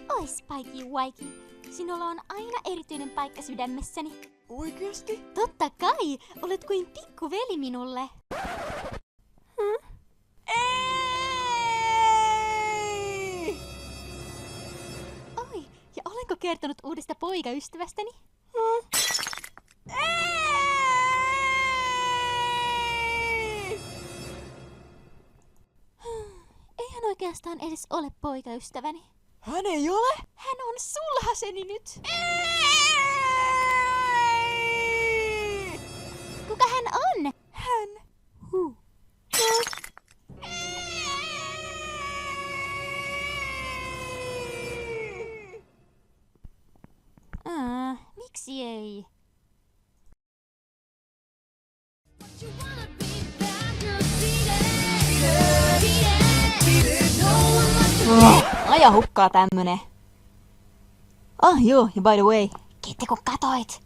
Oi Spikey Wikey, sinulla on aina erityinen paikka sydämessäni. Oikeesti? Totta kai, olet kuin pikkuveli minulle. Ei! Oi, ja olenko kertonut uudesta poikaystävästäni? Ei! Ei hän oikeastaan edes ole poikaystäväni. Hän ei ole? Hän on sulhaseni nyt. Ei! Kuka hän on? Hän. Miksi ei? Aja hukkaa tämmönen. Joo, ja by the way. Kiitti kun katoit.